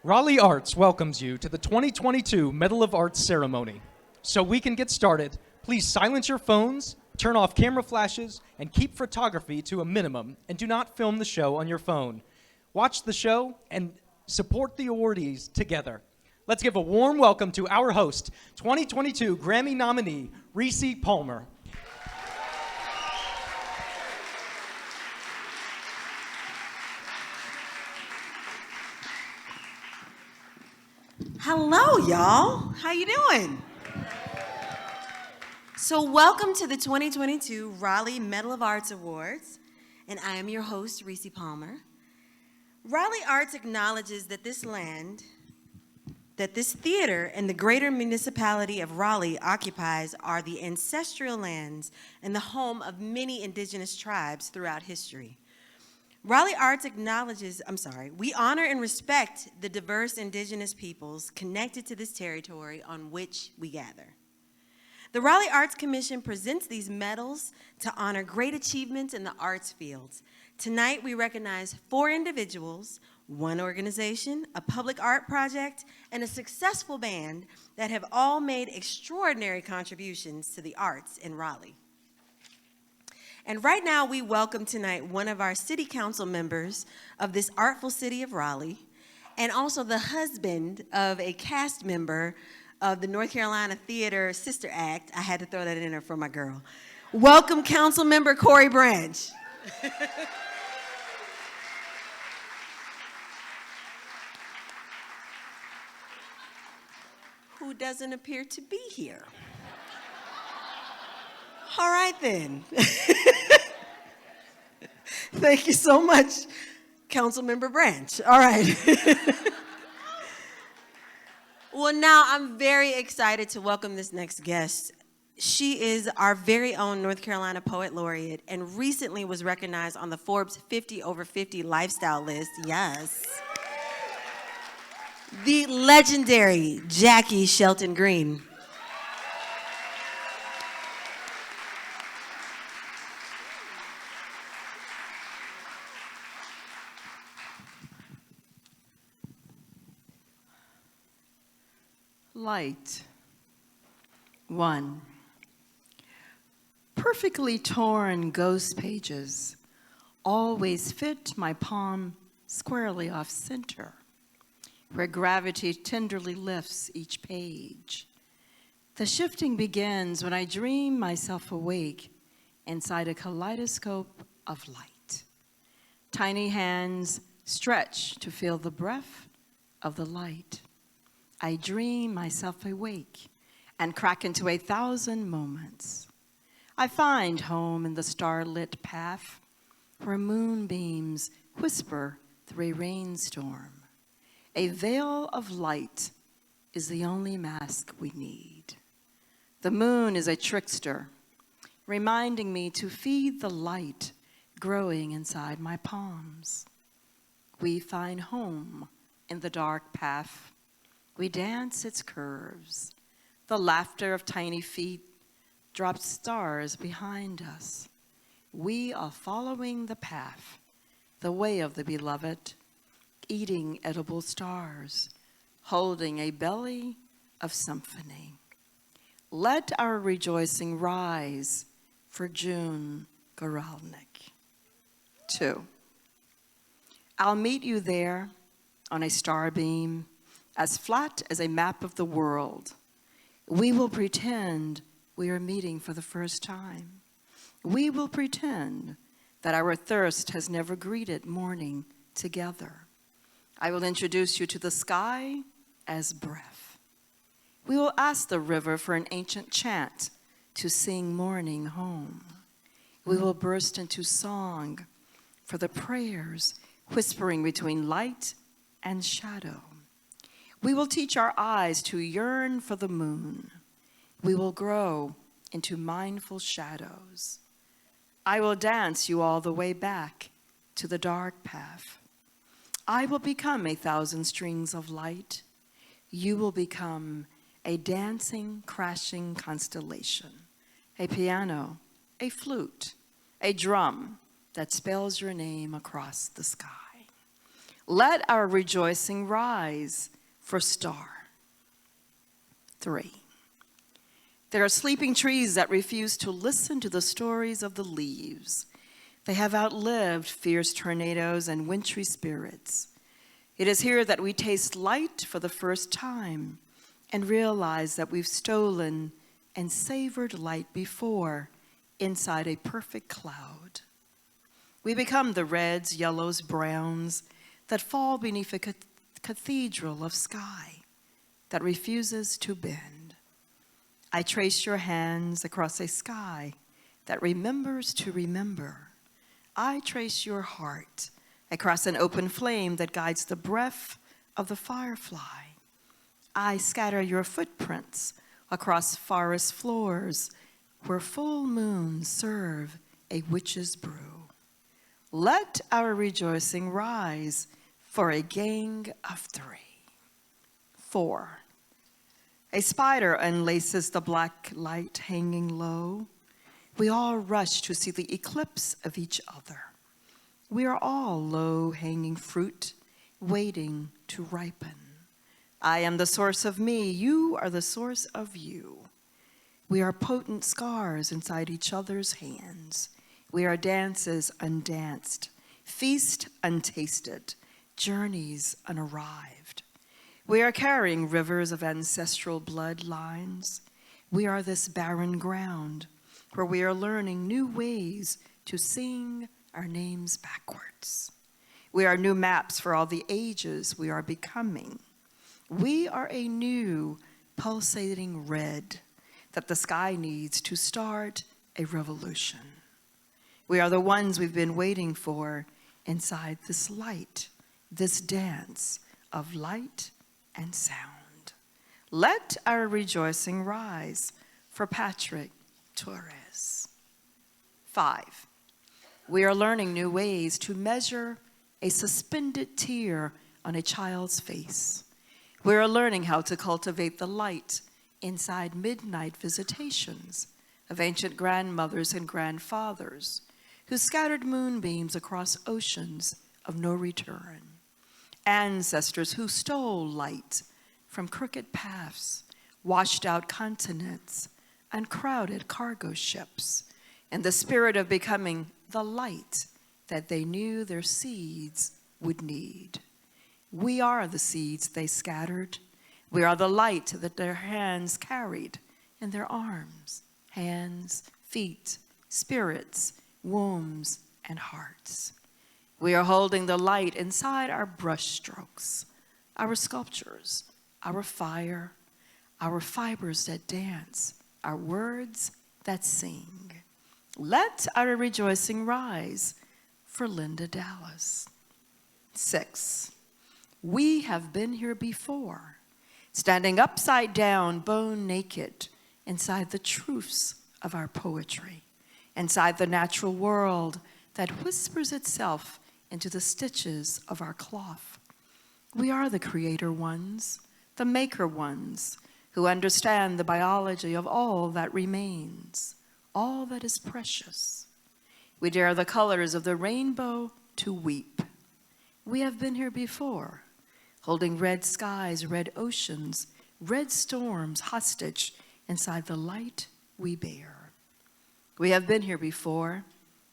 Raleigh Arts welcomes you to the 2022 Medal of Arts ceremony. So we can get started, please silence your phones, turn off camera flashes, and keep photography to a minimum, and do not film the show on your phone. Watch the show and support the awardees together. Let's give a warm welcome to our host, 2022 Grammy nominee, Reese Palmer. Hello, y'all. How you doing? So welcome to the 2022 Raleigh Medal of Arts Awards, and I am your host, Reese Palmer. Raleigh Arts acknowledges that this land, that this theater and the greater municipality of Raleigh occupies are the ancestral lands and the home of many indigenous tribes throughout history. Raleigh Arts we honor and respect the diverse indigenous peoples connected to this territory on which we gather. The Raleigh Arts Commission presents these medals to honor great achievements in the arts fields. Tonight we recognize 4 individuals, 1 organization, a public art project, and a successful band that have all made extraordinary contributions to the arts in Raleigh. And right now, we welcome tonight one of our city council members of this artful city of Raleigh, and also the husband of a cast member of the North Carolina Theater Sister Act. I had to throw that in there for my girl. Welcome, council member Corey Branch. Who doesn't appear to be here. All right, then. Thank you so much, Councilmember Branch. All right. Well, now I'm very excited to welcome this next guest. She is our very own North Carolina Poet Laureate and recently was recognized on the Forbes 50 over 50 lifestyle list. Yes. The legendary Jackie Shelton Green. Light. 1. Perfectly torn ghost pages always fit my palm squarely off center, where gravity tenderly lifts each page. The shifting begins when I dream myself awake inside a kaleidoscope of light. Tiny hands stretch to feel the breath of the light. I dream myself awake and crack into 1,000 moments. I find home in the starlit path where moonbeams whisper through a rainstorm. A veil of light is the only mask we need. The moon is a trickster, reminding me to feed the light growing inside my palms. We find home in the dark path. We dance its curves. The laughter of tiny feet drops stars behind us. We are following the path, the way of the beloved, eating edible stars, holding a belly of symphony. Let our rejoicing rise for June Goralnik. 2. I'll meet you there on a star beam, as flat as a map of the world. We will pretend we are meeting for the first time. We will pretend that our thirst has never greeted morning together. I will introduce you to the sky as breath. We will ask the river for an ancient chant to sing morning home. We will burst into song for the prayers whispering between light and shadow. We will teach our eyes to yearn for the moon. We will grow into mindful shadows. I will dance you all the way back to the dark path. I will become 1,000 strings of light. You will become a dancing, crashing constellation, a piano, a flute, a drum that spells your name across the sky. Let our rejoicing rise for star. 3. There are sleeping trees that refuse to listen to the stories of the leaves. They have outlived fierce tornadoes and wintry spirits. It is here that we taste light for the first time and realize that we've stolen and savored light before inside a perfect cloud. We become the reds, yellows, browns that fall beneath a cathedral of sky that refuses to bend. I trace your hands across a sky that remembers to remember. I trace your heart across an open flame that guides the breath of the firefly. I scatter your footprints across forest floors where full moons serve a witch's brew. Let our rejoicing rise for a gang of 3. 4. A spider unlaces the black light hanging low. We all rush to see the eclipse of each other. We are all low-hanging fruit, waiting to ripen. I am the source of me. You are the source of you. We are potent scars inside each other's hands. We are dances undanced, feast untasted, journeys unarrived. We are carrying rivers of ancestral bloodlines. We are this barren ground where we are learning new ways to sing our names backwards. We are new maps for all the ages we are becoming. We are a new pulsating red that the sky needs to start a revolution. We are the ones we've been waiting for inside this light, this dance of light and sound. Let our rejoicing rise for Patrick Torres. 5. We are learning new ways to measure a suspended tear on a child's face. We are learning how to cultivate the light inside midnight visitations of ancient grandmothers and grandfathers who scattered moonbeams across oceans of no return. Ancestors who stole light from crooked paths, washed out continents, and crowded cargo ships in the spirit of becoming the light that they knew their seeds would need. We are the seeds they scattered. We are the light that their hands carried in their arms, hands, feet, spirits, wombs, and hearts. We are holding the light inside our brushstrokes, our sculptures, our fire, our fibers that dance, our words that sing. Let our rejoicing rise for Linda Dallas. 6. We have been here before. standing upside down, bone naked, inside the truths of our poetry, inside the natural world that whispers itself into the stitches of our cloth. We are the creator ones, the maker ones, who understand the biology of all that remains, all that is precious. We dare the colors of the rainbow to weep. We have been here before, holding red skies, red oceans, red storms hostage inside the light we bear. We have been here before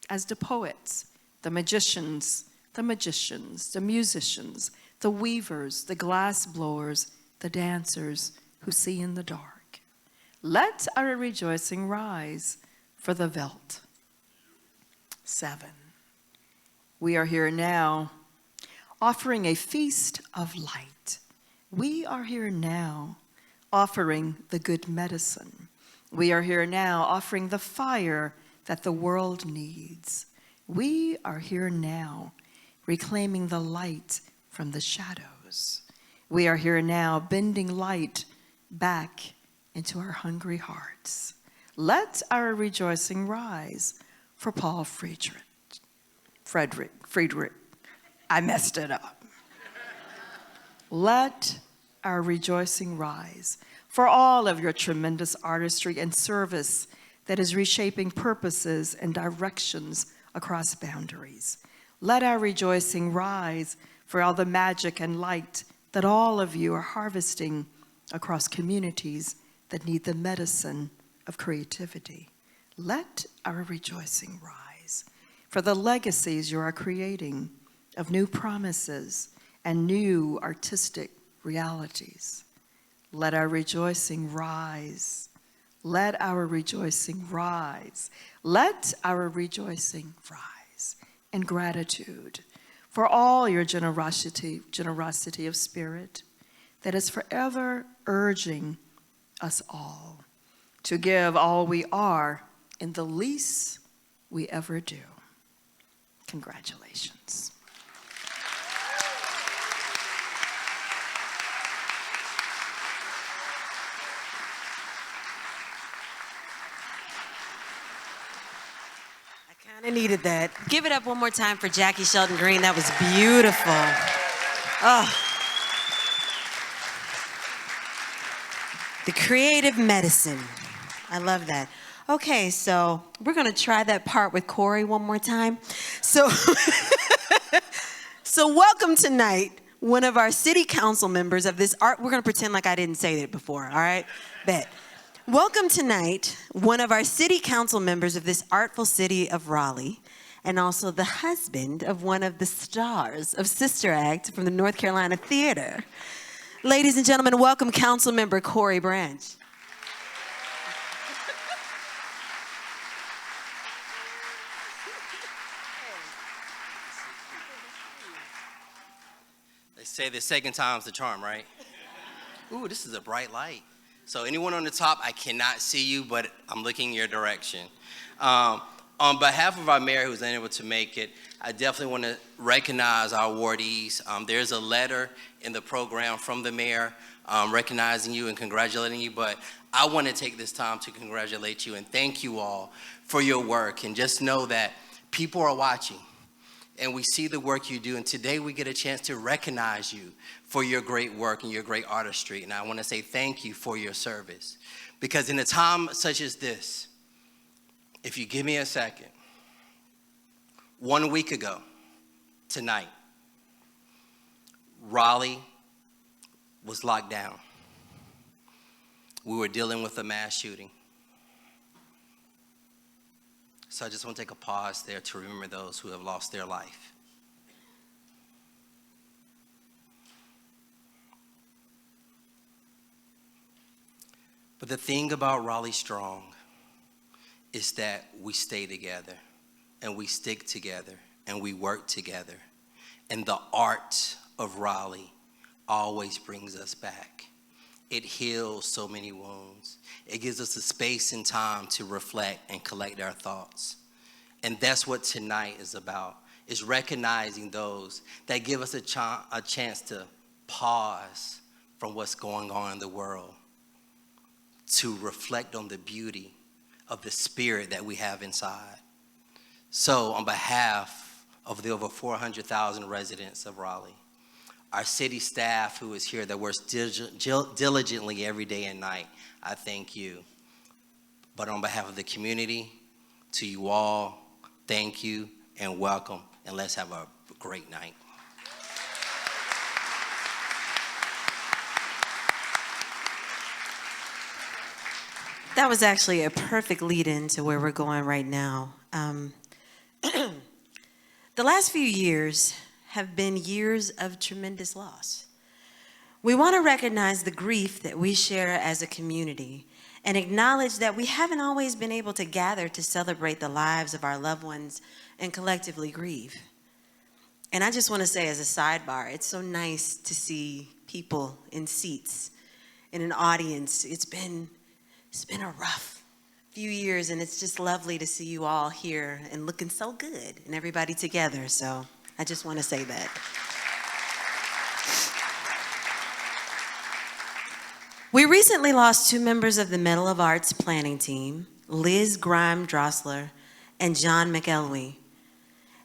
as the poets, the magicians, the musicians, the weavers, the glass blowers, the dancers who see in the dark. Let our rejoicing rise for the Welt. 7. We are here now offering a feast of light. We are here now offering the good medicine. We are here now offering the fire that the world needs. We are here now reclaiming the light from the shadows. We are here now bending light back into our hungry hearts. Let our rejoicing rise for Paul Friedrich. I messed it up. Let our rejoicing rise for all of your tremendous artistry and service that is reshaping purposes and directions across boundaries. Let our rejoicing rise for all the magic and light that all of you are harvesting across communities that need the medicine of creativity. Let our rejoicing rise for the legacies you are creating of new promises and new artistic realities. Let our rejoicing rise. Let our rejoicing rise. Let our rejoicing rise in gratitude for all your generosity of spirit that is forever urging us all to give all we are in the least we ever do. Congratulations. I kind of needed that. Give it up one more time for Jackie Sheldon Green. That was beautiful. Oh. The creative medicine. I love that. Okay, so we're going to try that part with Corey one more time. So, so welcome tonight, one of our city council members of this art. We're going to pretend like I didn't say that before, all right? Bet. Welcome tonight, one of our city council members of this artful city of Raleigh, and also the husband of one of the stars of Sister Act from the North Carolina Theater. Ladies and gentlemen, welcome Council Member Corey Branch. They say the second time's the charm, right? Ooh, this is a bright light. So anyone on the top, I cannot see you, but I'm looking your direction. On behalf of our mayor who's unable to make it, I definitely want to recognize our awardees. There's a letter in the program from the mayor recognizing you and congratulating you, but I want to take this time to congratulate you and thank you all for your work. And just know that people are watching and we see the work you do. And today we get a chance to recognize you for your great work and your great artistry. And I want to say thank you for your service. Because in a time such as this, if you give me a second, 1 week ago, tonight, Raleigh was locked down. We were dealing with a mass shooting. So I just want to take a pause there to remember those who have lost their life. But the thing about Raleigh Strong is that we stay together and we stick together and we work together. And the art of Raleigh always brings us back. It heals so many wounds. It gives us a space and time to reflect and collect our thoughts. And that's what tonight is about, is recognizing those that give us a chance to pause, from what's going on in the world to reflect on the beauty of the spirit that we have inside. So on behalf of the over 400,000 residents of Raleigh, our city staff who is here that works diligently every day and night, I thank you. But on behalf of the community, to you all, thank you and welcome, and let's have a great night. That was actually a perfect lead-in to where we're going right now. The last few years have been years of tremendous loss. We want to recognize the grief that we share as a community and acknowledge that we haven't always been able to gather to celebrate the lives of our loved ones and collectively grieve. And I just want to say as a sidebar, it's so nice to see people in seats, in an audience. It's been a rough few years, and it's just lovely to see you all here and looking so good and everybody together. So I just want to say that. We recently lost 2 members of the Medal of Arts planning team, Liz Grime-Drossler and John McElwee.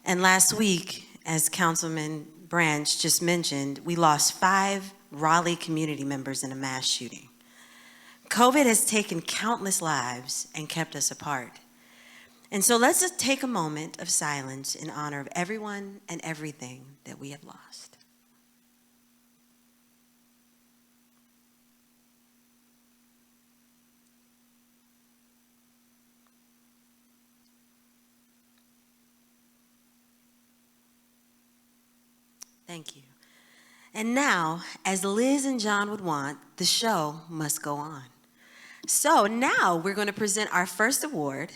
And last week, as Councilman Branch just mentioned, we lost 5 Raleigh community members in a mass shooting. COVID has taken countless lives and kept us apart. And so let's just take a moment of silence in honor of everyone and everything that we have lost. Thank you. And now, as Liz and John would want, the show must go on. So now we're going to present our first award,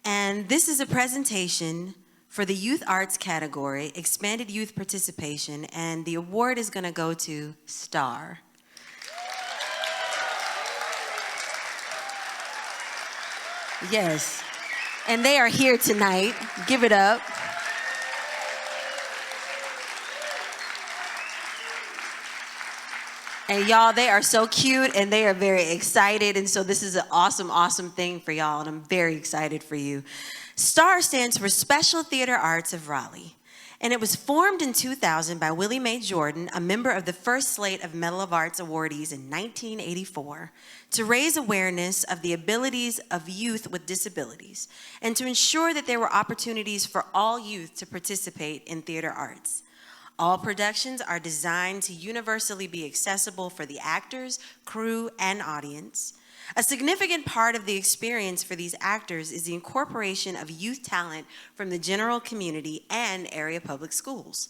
and this is a presentation for the Youth Arts category, Expanded Youth Participation, and the award is going to go to Star. Yes, and they are here tonight. Give it up. And y'all, they are so cute and they are very excited. And so this is an awesome, awesome thing for y'all. And I'm very excited for you. STAR stands for Special Theater Arts of Raleigh. And it was formed in 2000 by Willie Mae Jordan, a member of the first slate of Medal of Arts awardees in 1984, to raise awareness of the abilities of youth with disabilities and to ensure that there were opportunities for all youth to participate in theater arts. All productions are designed to universally be accessible for the actors, crew, and audience. A significant part of the experience for these actors is the incorporation of youth talent from the general community and area public schools.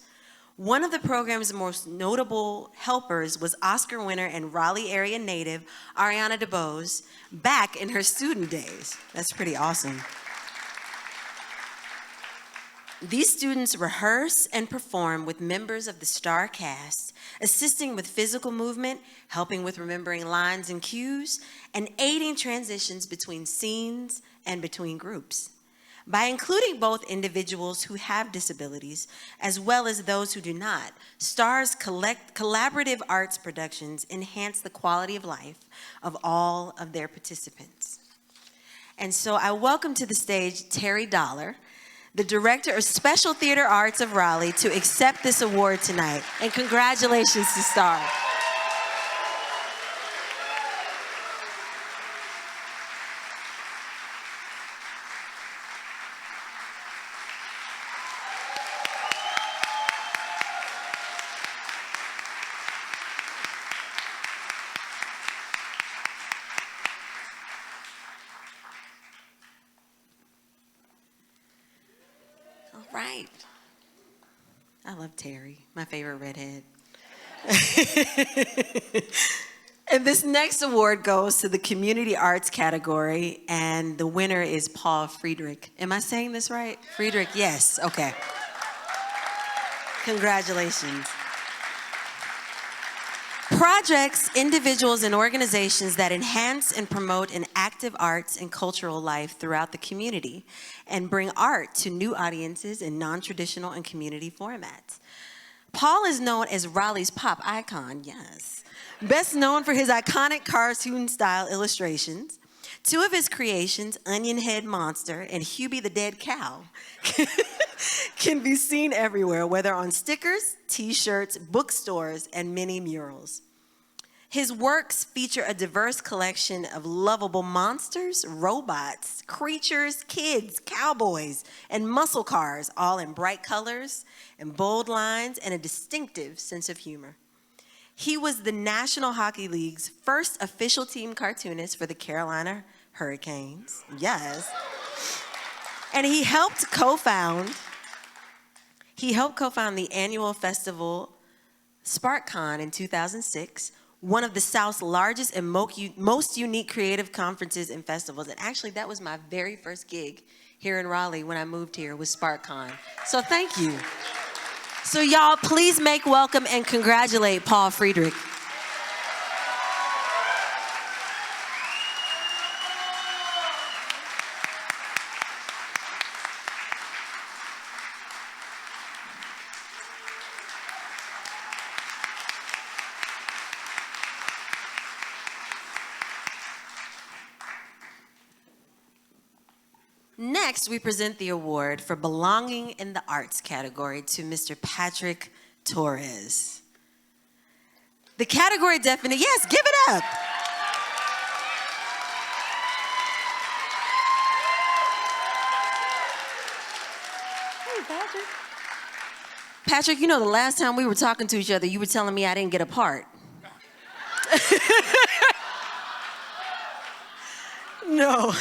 One of the program's most notable helpers was Oscar winner and Raleigh area native Ariana DeBose back in her student days. That's pretty awesome. These students rehearse and perform with members of the STAR cast, assisting with physical movement, helping with remembering lines and cues, and aiding transitions between scenes and between groups. By including both individuals who have disabilities as well as those who do not, STAR's collaborative arts productions enhance the quality of life of all of their participants. And so I welcome to the stage Terry Dollar, the Director of Special Theater Arts of Raleigh, to accept this award tonight. And congratulations to STAR. Right. I love Terry, my favorite redhead. And this next award goes to the Community Arts category, and the winner is Paul Friedrich. Am I saying this right? Friedrich, yes, okay. Congratulations. Projects, individuals, and organizations that enhance and promote an active arts and cultural life throughout the community and bring art to new audiences in non-traditional and community formats. Paul is known as Raleigh's pop icon, yes, Best known for his iconic cartoon-style illustrations, two of his creations, Onion Head Monster and Hubie the Dead Cow, can be seen everywhere, whether on stickers, t-shirts, bookstores, and many murals. His works feature a diverse collection of lovable monsters, robots, creatures, kids, cowboys, and muscle cars, all in bright colors and bold lines and a distinctive sense of humor. He was the National Hockey League's first official team cartoonist for the Carolina Hurricanes. Yes. And he helped co-found the annual festival SparkCon in 2006, one of the South's largest and most unique creative conferences and festivals. And actually, that was my very first gig here in Raleigh when I moved here, was SparkCon. So thank you. So y'all, please make welcome and congratulate Paul Friedrich. Next, we present the award for belonging in the arts category to Mr. Patrick Torres. The category definition, yes, give it up. Hey, Patrick. Patrick, you know, the last time we were talking to each other, you were telling me I didn't get a part. No.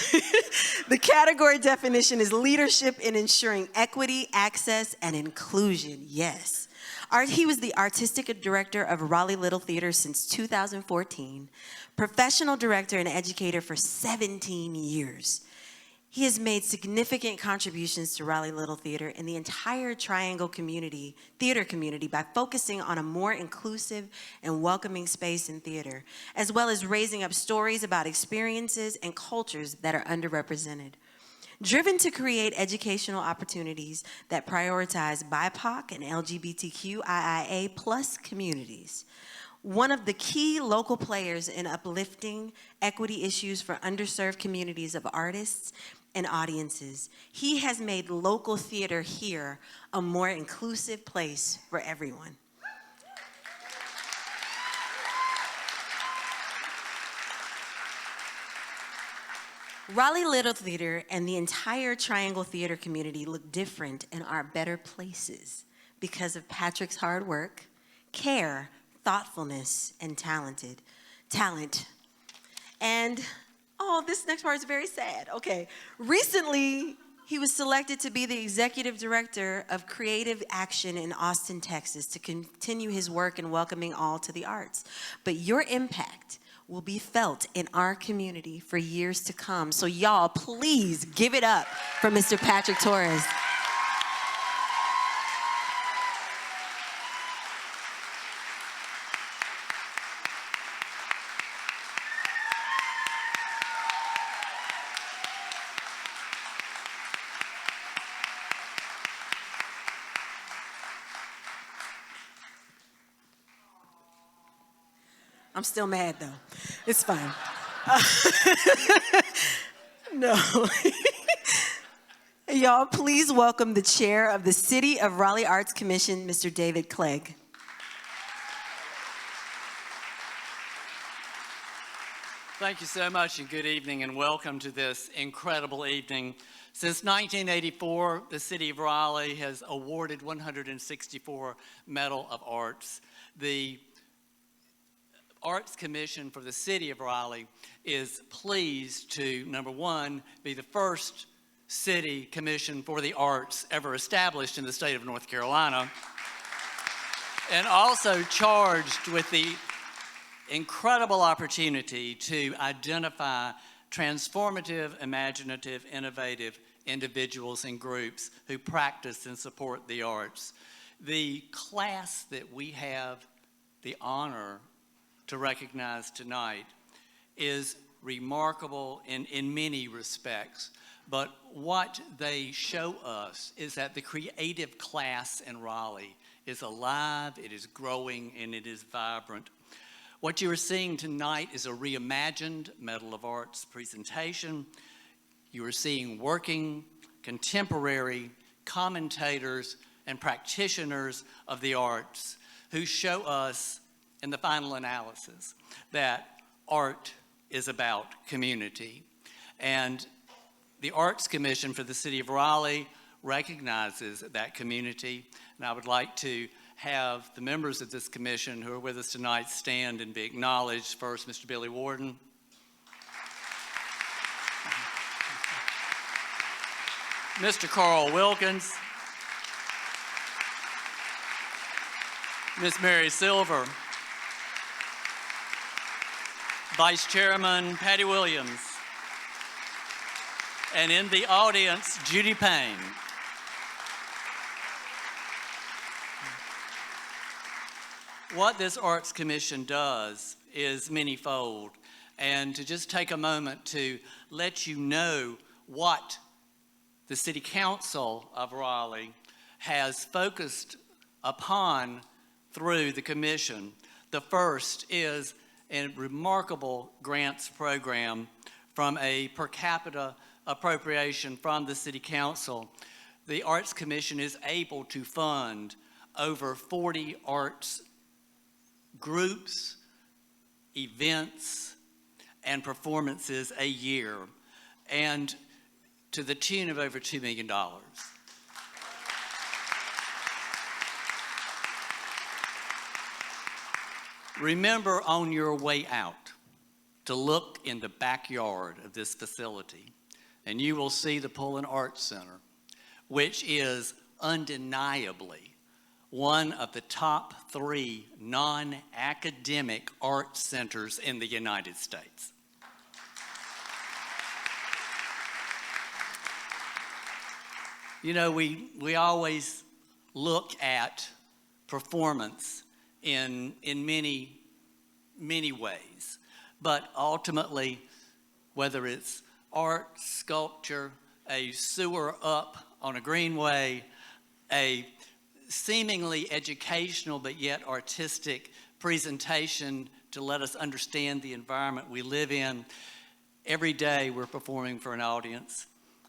The category definition is leadership in ensuring equity, access, and inclusion. Yes. He was the artistic director of Raleigh Little Theater since 2014, professional director and educator for 17 years. He has made significant contributions to Raleigh Little Theater and the entire Triangle community, theater community, by focusing on a more inclusive and welcoming space in theater, as well as raising up stories about experiences and cultures that are underrepresented. Driven to create educational opportunities that prioritize BIPOC and LGBTQIA+ communities. One of the key local players in uplifting equity issues for underserved communities of artists and audiences, he has made local theater here a more inclusive place for everyone. Raleigh Little Theater and the entire Triangle Theater community look different and are better places because of Patrick's hard work, care, thoughtfulness, and talent. And, oh, this next part is very sad. Okay. Recently, he was selected to be the executive director of Creative Action in Austin, Texas, to continue his work in welcoming all to the arts. But your impact will be felt in our community for years to come. So y'all, please give it up for Mr. Patrick Torres. I'm still mad though. It's fine. No. Y'all, please welcome the chair of the City of Raleigh Arts Commission, Mr. David Clegg. Thank you so much, and good evening, and welcome to this incredible evening. Since 1984, the City of Raleigh has awarded 164 Medal of Arts. The Arts Commission for the City of Raleigh is pleased to, number one, be the first city commission for the arts ever established in the state of North Carolina, and also charged with the incredible opportunity to identify transformative, imaginative, innovative individuals and groups who practice and support the arts. The class that we have the honor to recognize tonight is remarkable in many respects, but what they show us is that the creative class in Raleigh is alive, it is growing, and it is vibrant. What you are seeing tonight is a reimagined Medal of Arts presentation. You are seeing working, contemporary commentators and practitioners of the arts who show us in the final analysis that art is about community. And the Arts Commission for the City of Raleigh recognizes that community, and I would like to have the members of this commission who are with us tonight stand and be acknowledged. First, Mr. Billy Warden. Mr. Carl Wilkins. Ms. Mary Silver. Vice Chairman Patty Williams. And in the audience, Judy Payne. What this Arts Commission does is manyfold, and to just take a moment to let you know what the City Council of Raleigh has focused upon through the commission. The first is a remarkable grants program from a per capita appropriation from the City Council. The Arts Commission is able to fund over 40 arts groups, events, and performances a year, and to the tune of over $2 million. Remember on your way out to look in the backyard of this facility, and you will see the Pullen Arts Center, which is undeniably one of the top 3 non-academic art centers in the United States. You know, we always look at performance in many, many ways, but ultimately, whether it's art, sculpture, a sewer up on a greenway, a seemingly educational but yet artistic presentation to let us understand the environment we live in. Every day we're performing for an audience,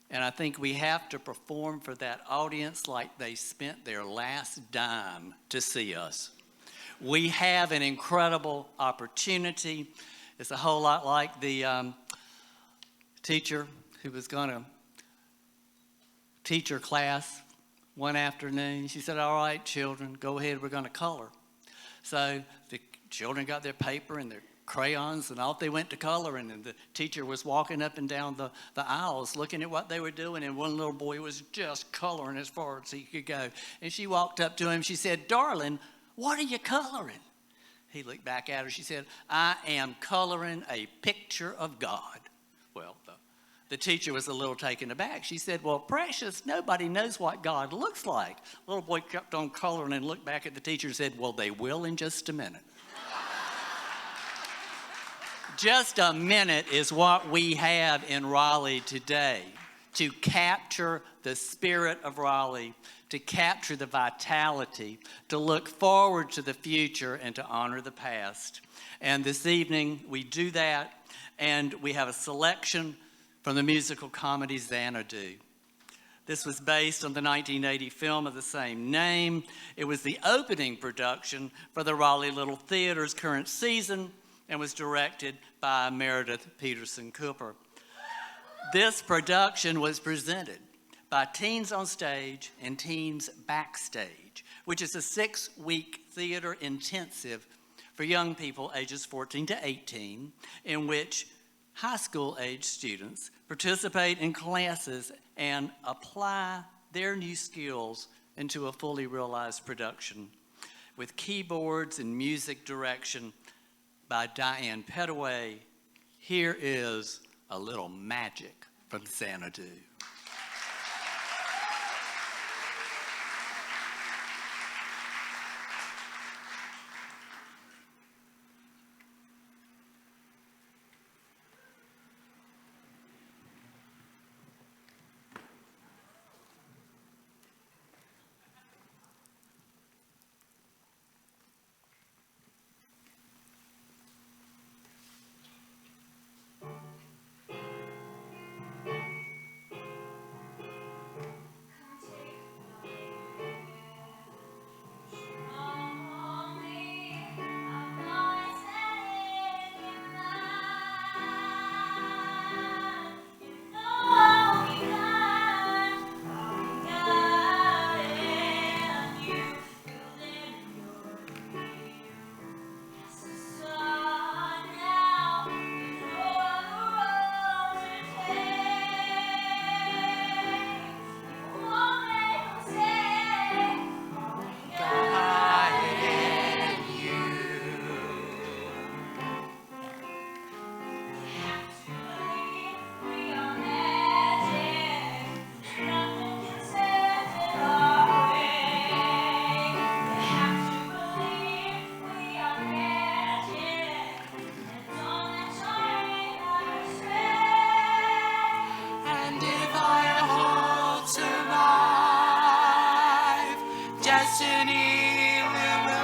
and I think we have to perform for that audience like they spent their last dime to see us. We have an incredible opportunity. It's a whole lot like the teacher who was going to teach her class one afternoon. She said, "All right, children, go ahead, we're going to color." So the children got their paper and their crayons and off they went to coloring, and the teacher was walking up and down the aisles looking at what they were doing, and one little boy was just coloring as far as he could go. And she walked up to him, she said, "Darling, what are you coloring?" He looked back at her, she said, "I am coloring a picture of God." Well, the teacher was a little taken aback. She said, "Well, precious, nobody knows what God looks like." The little boy kept on coloring and looked back at the teacher and said, "Well, they will in just a minute." Just a minute is what we have in Raleigh today to capture the spirit of Raleigh, to capture the vitality, to look forward to the future, and to honor the past. And this evening, we do that, and we have a selection from the musical comedy Xanadu. This was based on the 1980 film of the same name. It was the opening production for the Raleigh Little Theater's current season and was directed by Meredith Peterson Cooper. This production was presented by Teens on Stage and Teens Backstage, which is a 6-week theater intensive for young people ages 14 to 18, in which high school age students participate in classes and apply their new skills into a fully realized production with keyboards and music direction by Diane Petaway. Here is a little magic from Xanadu. destiny will arrive.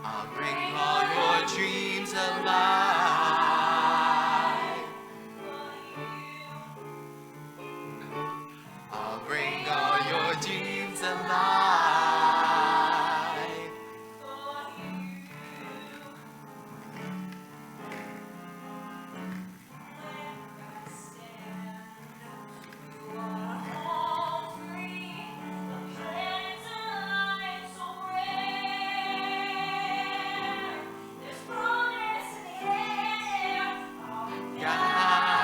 I'll bring all your dreams alive. I'll bring all your dreams alive. Guiding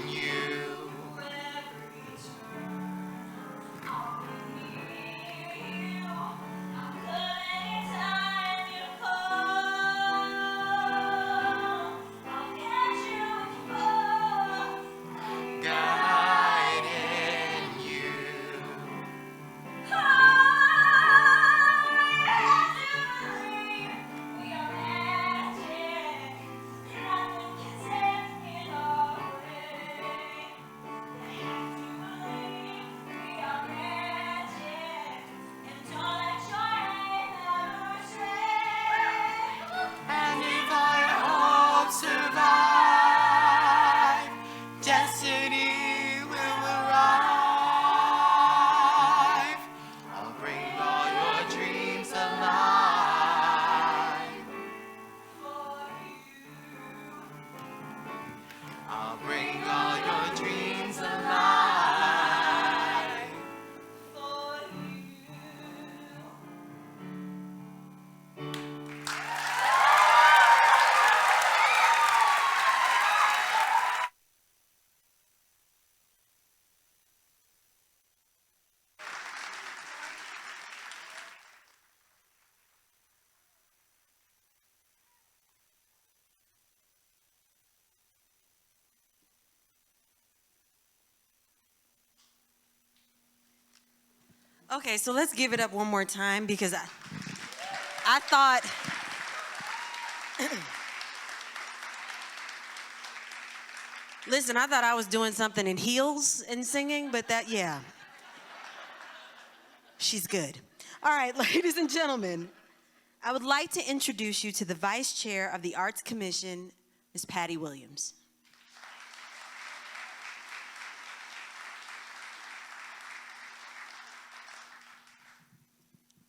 you. Guiding you. And if I hope survive, destiny will arrive. I'll bring all your dreams alive. I'll bring all your dreams alive. Okay, so let's give it up one more time because I thought listen, I thought I was doing something in heels and singing, but that, yeah. She's good. All right, ladies and gentlemen, I would like to introduce you to the Vice Chair of the Arts Commission, Ms. Patty Williams.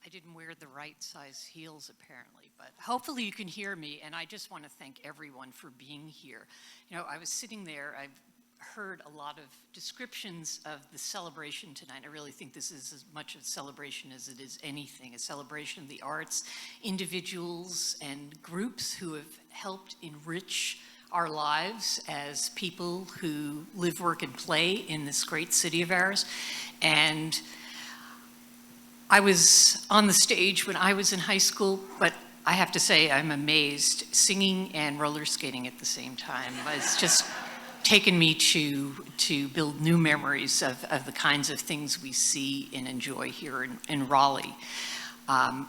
I didn't wear the right size heels apparently, but hopefully you can hear me, and I just want to thank everyone for being here. You know, I was sitting there, I've heard a lot of descriptions of the celebration tonight. I really think this is as much a celebration as it is anything, a celebration of the arts, individuals and groups who have helped enrich our lives as people who live, work, and play in this great city of ours. And I was on the stage when I was in high school, but I have to say I'm amazed, singing and roller skating at the same time. It's just taken me to build new memories of the kinds of things we see and enjoy here in Raleigh. I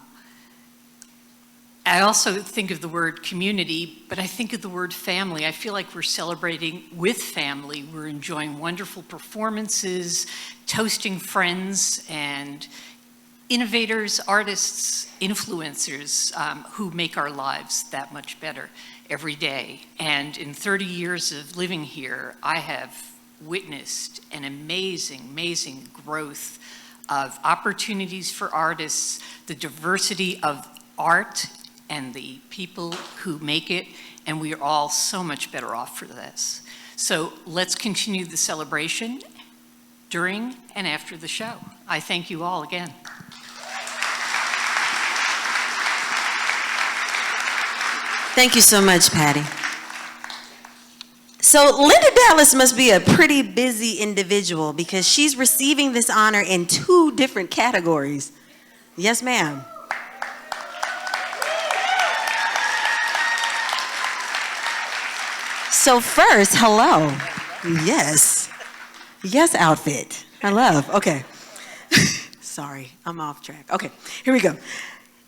also think of the word community, but I think of the word family. I feel like we're celebrating with family. We're enjoying wonderful performances, toasting friends, and innovators, artists, influencers who make our lives that much better every day. And in 30 years of living here, I have witnessed an amazing, amazing growth of opportunities for artists, the diversity of art and the people who make it, and we are all so much better off for this. So let's continue the celebration during and after the show. I thank you all again. Thank you so much, Patty. So Linda Dallas must be a pretty busy individual because she's receiving this honor in 2 different categories. Yes, ma'am. So first, hello. Yes. Yes, outfit. I love. Okay. Sorry, I'm off track. Okay, here we go.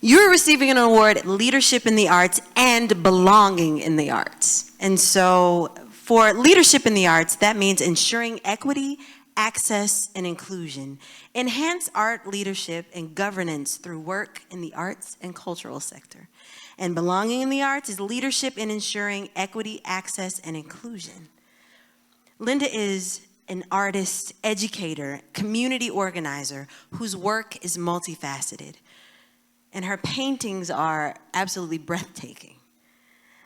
You're receiving an award, Leadership in the Arts and Belonging in the Arts. And so for leadership in the arts, that means ensuring equity access, and inclusion, enhance art leadership and governance through work in the arts and cultural sector. And belonging in the arts is leadership in ensuring equity, access, and inclusion. Linda is an artist, educator, community organizer whose work is multifaceted. And her paintings are absolutely breathtaking.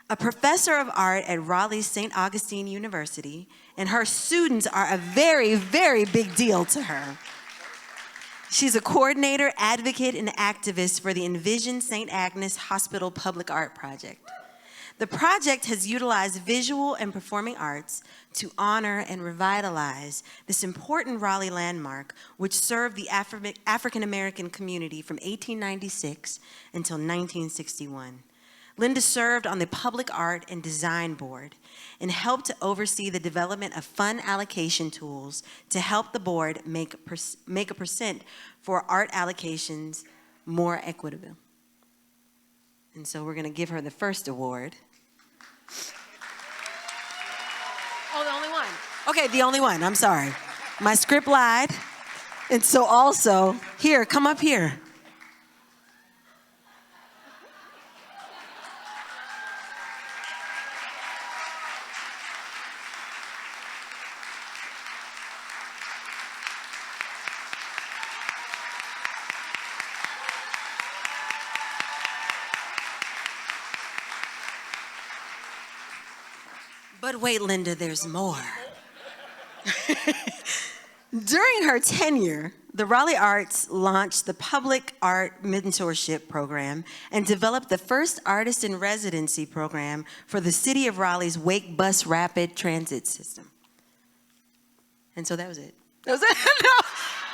A professor of art at Raleigh's St. Augustine University, and her students are a very, very big deal to her. She's a coordinator, advocate, and activist for the Envision St. Agnes Hospital Public Art Project. The project has utilized visual and performing arts to honor and revitalize this important Raleigh landmark, which served the African American community from 1896 until 1961. Linda served on the Public Art and Design Board and helped to oversee the development of fund allocation tools to help the board make a percent for art allocations more equitable. And so we're going to give her the first award. Oh, the only one. Okay, the only one. I'm sorry. My script lied. And so also, here, come up here. But wait, Linda, there's more. During her tenure, the Raleigh Arts launched the Public Art Mentorship Program and developed the first artist in residency program for the City of Raleigh's Wake Bus Rapid Transit System. And so that was it. That was it. No.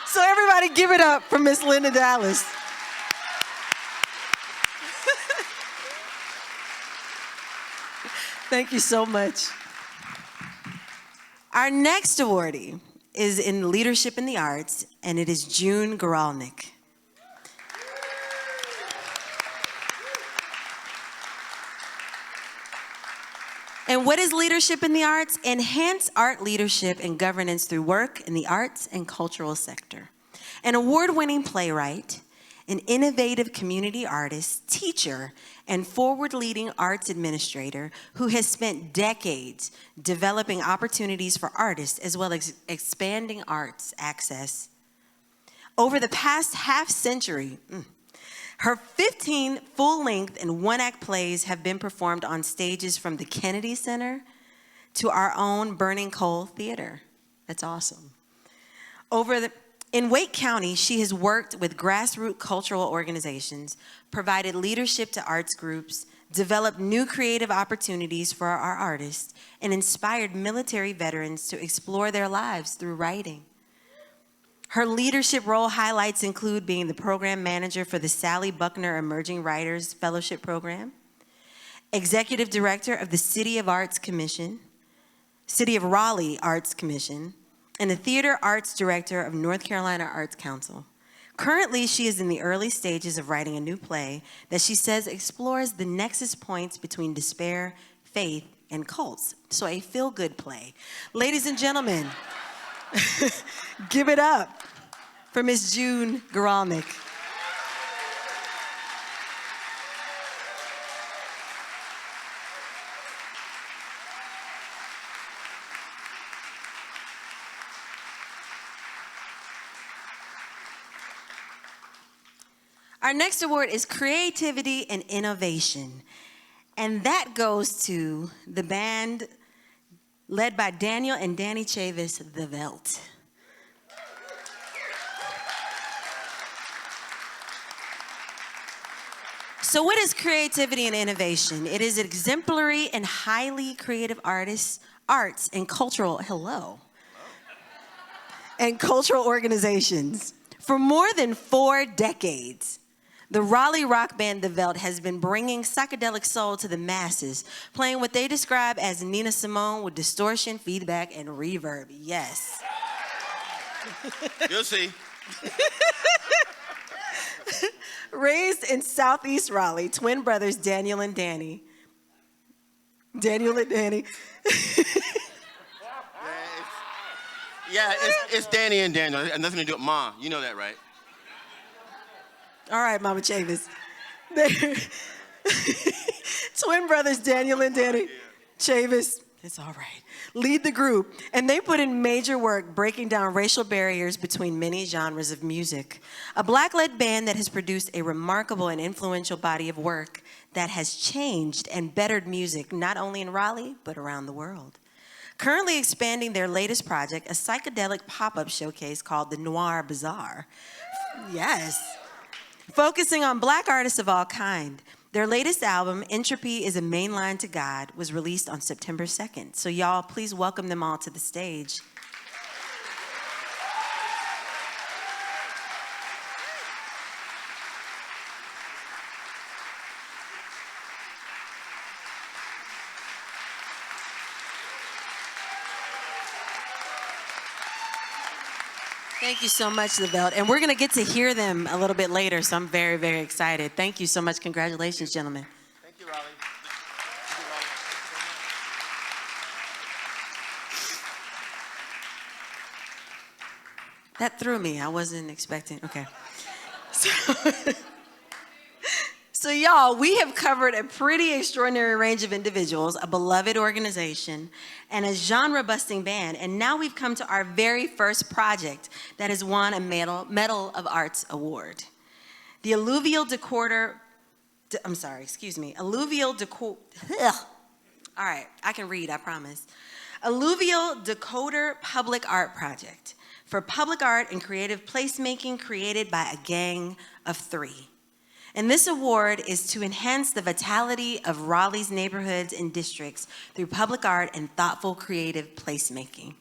So everybody give it up for Miss Linda Dallas. Thank you so much. Our next awardee is in Leadership in the Arts, and it is June Guralnick. And what is leadership in the arts? Enhance art leadership and governance through work in the arts and cultural sector. An award-winning playwright, an innovative community artist, teacher, and forward-leading arts administrator who has spent decades developing opportunities for artists as well as expanding arts access. Over the past half-century, her 15 full-length and one-act plays have been performed on stages from the Kennedy Center to our own Burning Coal Theater. That's awesome. In Wake County, she has worked with grassroots cultural organizations, provided leadership to arts groups, developed new creative opportunities for our artists, and inspired military veterans to explore their lives through writing. Her leadership role highlights include being the program manager for the Sally Buckner Emerging Writers Fellowship Program, executive director of the City of Raleigh Arts Commission, and the Theater Arts Director of North Carolina Arts Council. Currently, she is in the early stages of writing a new play that she says explores the nexus points between despair, faith, and cults. So a feel-good play. Ladies and gentlemen, give it up for Miss June Guralnick. Our next award is Creativity and Innovation, and that goes to the band led by Daniel and Danny Chavis, The Velt. So what is creativity and innovation? It is exemplary and highly creative arts and cultural, and cultural organizations. For more than 4 decades, the Raleigh rock band The Velt has been bringing psychedelic soul to the masses, playing what they describe as Nina Simone with distortion, feedback, and reverb. Yes. You'll see. Raised in Southeast Raleigh, twin brothers Daniel and Danny. Yeah, it's Danny and Daniel. It has nothing to do with Ma. You know that, right? All right, Mama Chavis. Twin brothers Daniel and Danny Chavis. It's all right. Lead the group, and they put in major work breaking down racial barriers between many genres of music. A black-led band that has produced a remarkable and influential body of work that has changed and bettered music not only in Raleigh, but around the world. Currently expanding their latest project, a psychedelic pop-up showcase called the Noir Bazaar. Yes. Focusing on black artists of all kind. Their latest album, Entropy is a Main Line to God, was released on September 2nd. So y'all, please welcome them all to the stage. Thank you so much, Lavelle. And we're going to get to hear them a little bit later, so I'm very, very excited. Thank you so much. Congratulations, gentlemen. Thank you, Raleigh. That threw me. I wasn't expecting. Okay. So y'all, we have covered a pretty extraordinary range of individuals, a beloved organization, and a genre-busting band. And now we've come to our very first project that has won a Medal of Arts award. The Alluvial Decoder, all right, I can read, I promise. Alluvial Decoder Public Art Project for public art and creative placemaking created by a gang of 3. And this award is to enhance the vitality of Raleigh's neighborhoods and districts through public art and thoughtful creative placemaking.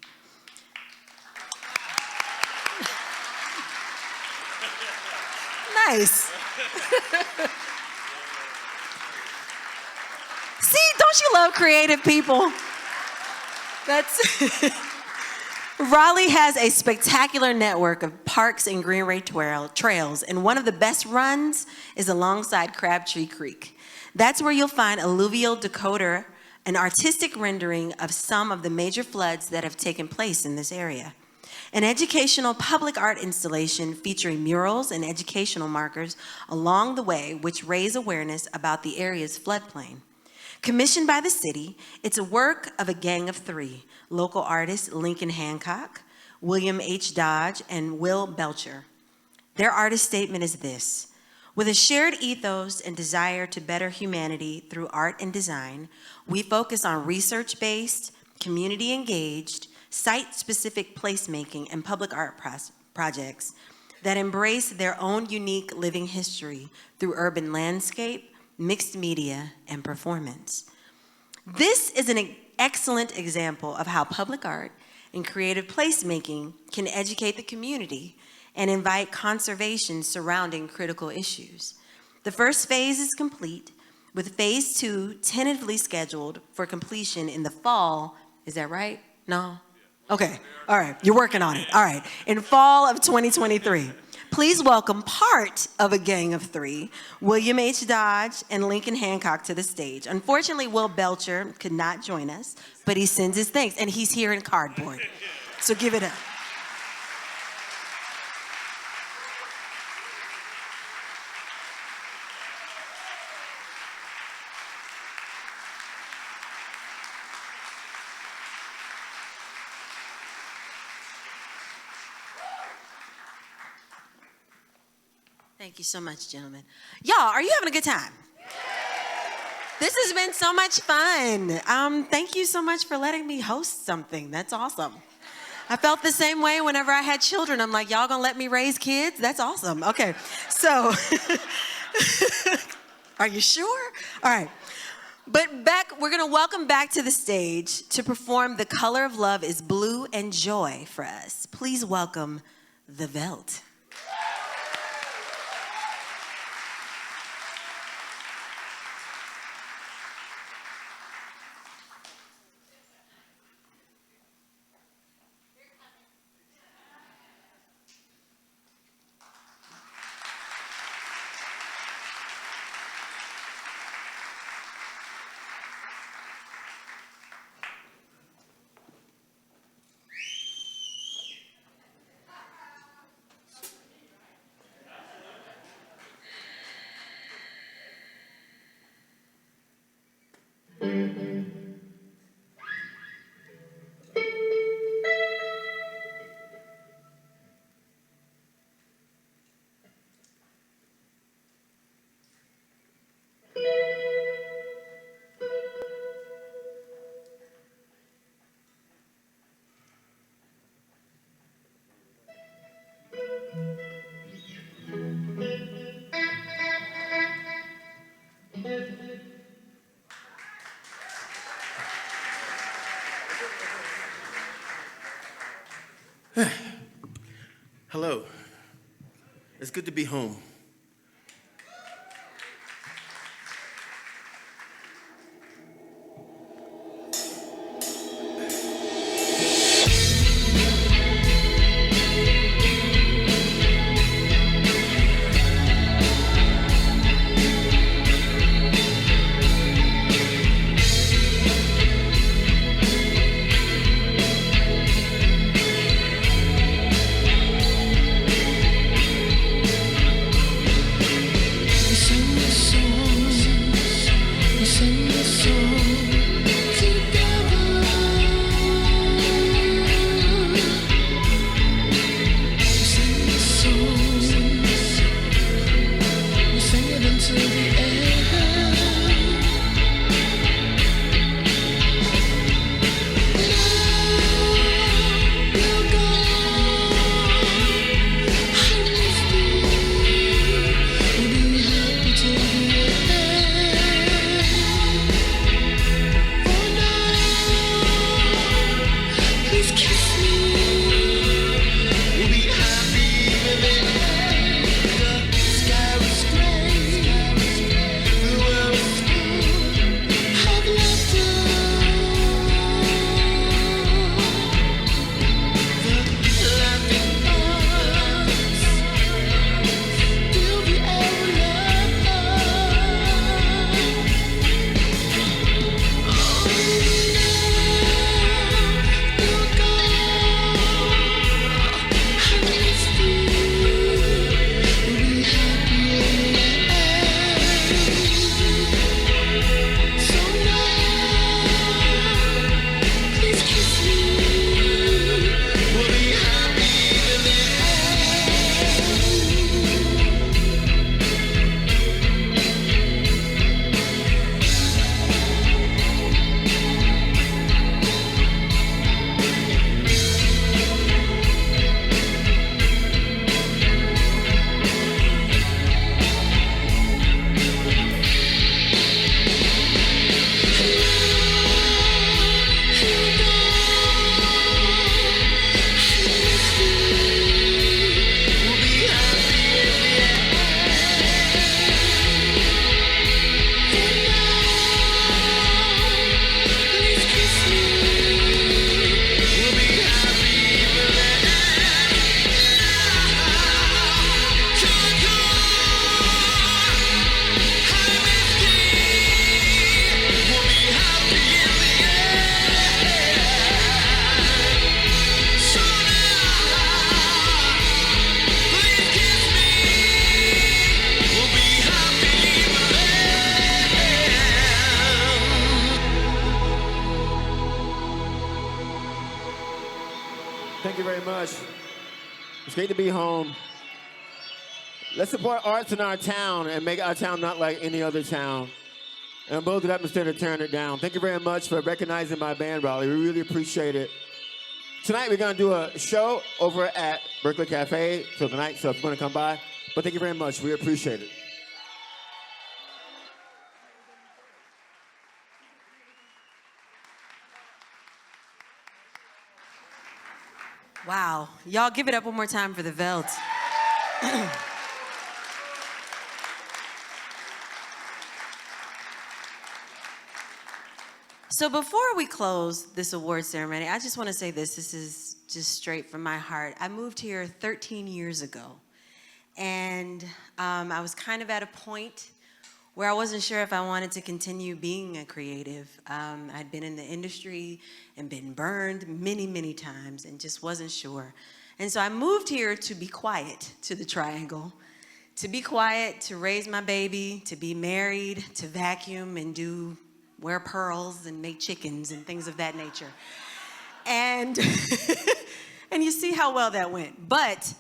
Nice. See, don't you love creative people? That's Raleigh has a spectacular network of parks and greenway trails, and one of the best runs is alongside Crabtree Creek. That's where you'll find Alluvial Decoder, an artistic rendering of some of the major floods that have taken place in this area. An educational public art installation featuring murals and educational markers along the way, which raise awareness about the area's floodplain. Commissioned by the city, it's a work of a gang of 3, local artists Lincoln Hancock, William H. Dodge, and Will Belcher. Their artist statement is this: with a shared ethos and desire to better humanity through art and design, we focus on research-based, community-engaged, site-specific placemaking and public art projects that embrace their own unique living history through urban landscape, mixed media, and performance. This is an excellent example of how public art and creative placemaking can educate the community and invite conservation surrounding critical issues. The first phase is complete, with phase 2 tentatively scheduled for completion in the fall. Is that right? No? Okay, all right, you're working on it. All right, in fall of 2023. Please welcome part of a gang of 3, William H. Dodge and Lincoln Hancock, to the stage. Unfortunately, Will Belcher could not join us, but he sends his thanks, and he's here in cardboard. So give it up. Thank you so much, gentlemen. Y'all, are you having a good time? This has been so much fun. Thank you so much for letting me host something. That's awesome. I felt the same way whenever I had children. I'm like, y'all gonna let me raise kids? That's awesome. Okay, so, are you sure? All right. But we're gonna welcome back to the stage to perform The Color of Love is Blue and Joy for us. Please welcome The Veld. Hello. It's good to be home. Thank you very much. It's great to be home. Let's support arts in our town and make our town not like any other town. And build it up instead of tearing it down. Thank you very much for recognizing my band, Raleigh. We really appreciate it. Tonight we're going to do a show over at Berkeley Cafe till the night, so if you want to come by. But thank you very much. We appreciate it. Wow. Y'all give it up one more time for the Velds. So before we close this award ceremony, I just want to say this. This is just straight from my heart. I moved here 13 years ago. And I was kind of at a point where I wasn't sure if I wanted to continue being a creative. I'd been in the industry and been burned many, many times and just wasn't sure. And so I moved here to be quiet, to the Triangle, to be quiet, to raise my baby, to be married, to vacuum and wear pearls and make chickens and things of that nature. And, and you see how well that went. But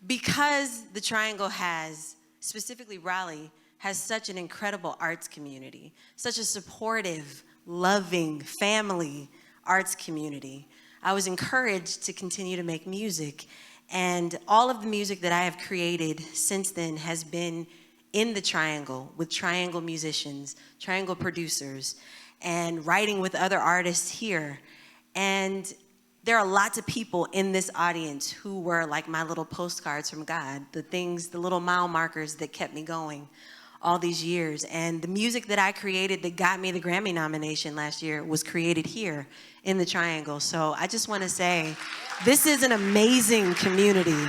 because the Triangle has, specifically Raleigh, has such an incredible arts community, such a supportive, loving, family arts community, I was encouraged to continue to make music. And all of the music that I have created since then has been in the Triangle with Triangle musicians, Triangle producers, and writing with other artists here. And there are lots of people in this audience who were like my little postcards from God, the little mile markers that kept me going all these years. And the music that I created that got me the Grammy nomination last year was created here in the Triangle. So I just want to say, this is an amazing community.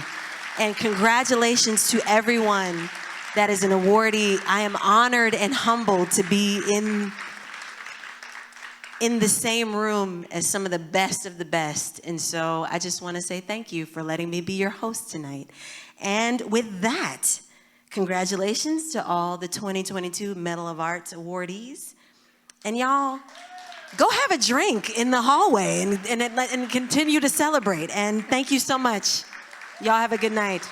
And congratulations to everyone that is an awardee. I am honored and humbled to be in the same room as some of the best. And so I just want to say thank you for letting me be your host tonight. And with that, congratulations to all the 2022 Medal of Arts awardees. And y'all, go have a drink in the hallway and continue to celebrate. And thank you so much. Y'all have a good night.